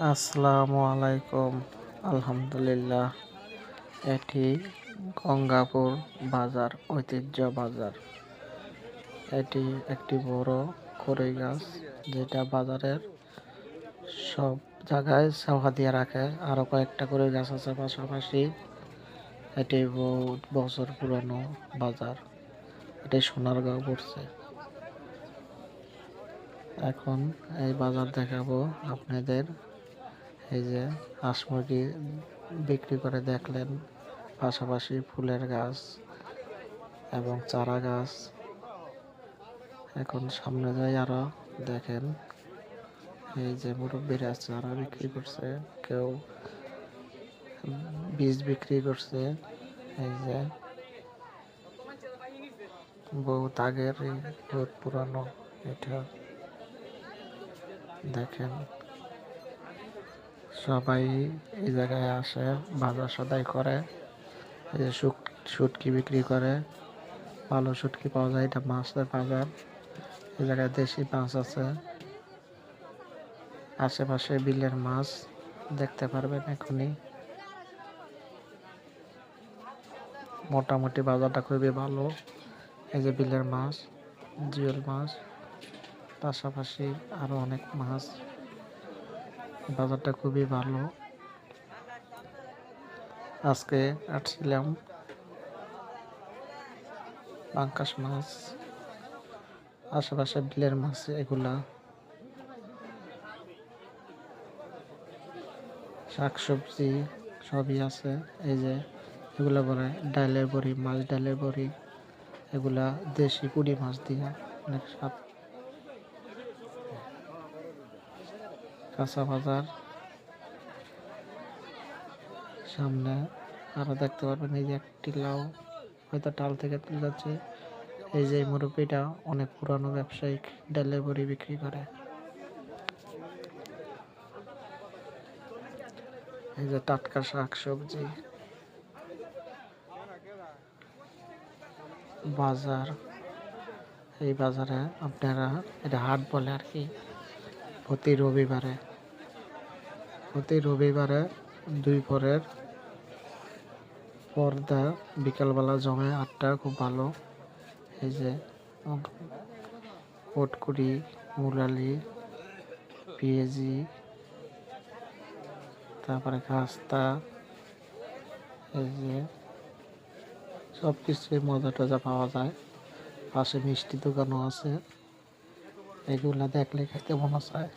আসসালামু আলাইকুম। আলহামদুলিল্লাহ। এটি গঙ্গাপুর বাজার, ঐতিহ্য বাজার। এটি একটি বড় কড়ই গাছ, যেটা বাজারের সব জায়গায় ছাওয়া দিয়ে রাখে। আরো কয়েকটা কড়ই গাছ আছে পাশাপাশি। এটি বহুত বছর পুরানো বাজার। এটি সোনারগাঁও পড়ছে। এখন এই বাজার দেখাবো আপনাদের। এই যে হাঁস মুরগি বিক্রি করে দেখলেন, পাশাপাশি ফুলের গাছ এবং চারা গাছ। এখন সামনে যাই আরো দেখেন, এই যে মুরব্বীরা চারা বিক্রি করছে, কেউ বীজ বিক্রি করছে। এই যে বহুত আগের, বহুত পুরানো। এটা দেখেন, সবাই এই জায়গায় আসে, বাজার সদাই করে। এই যে শুটকি বিক্রি করে, ভালো শুটকি পাওয়া যায়। এটা মাছের বাজার। এই জায়গায় দেশি মাছ আছে, আশেপাশে বিলের মাছ দেখতে পারবেন এখনই। মোটামুটি বাজারটা খুবই ভালো। এই যে বিলের মাছ, জিওল মাছ, পাশাপাশি আরো অনেক মাছ। বাজারটা খুবই ভালো। আজকে আসছিলাম পাঙ্কাশ মাছ, আশেপাশে বিলের মাছ, এগুলা শাকসবজি সবই আছে। এই যে এগুলা বলে ডালের বড়ি, মাছ ডালের বড়ি। এগুলা দেশি পুঁটি মাছ দিয়ে অনেক স্বাদ। কাঁচা বাজার সামনে আরো দেখতে পারবেন। এই যে একটি লাউ হয়তো টাল থেকে তুলে যাচ্ছে। এই যে মুরব্বীটা অনেক পুরানো ব্যবসায়িক, ডালের বড়ি বিক্রি করে। এই যে টাটকা শাক সবজি বাজার। এই বাজারে আপনারা, এটা হাট বলে আর কি, প্রতি রবিবারে দুই পরের পর্দা বিকালবেলা জমে আটটা, খুব ভালো। এই যে পটকুড়ি, মুরালি, পেঁয়াজি, তারপরে খাস্তা, এই যে সব কিছুই মজা টজা পাওয়া যায়। পাশে মিষ্টি দোকানও আছে, এগুলা দেখলে খেতে মনে চায়।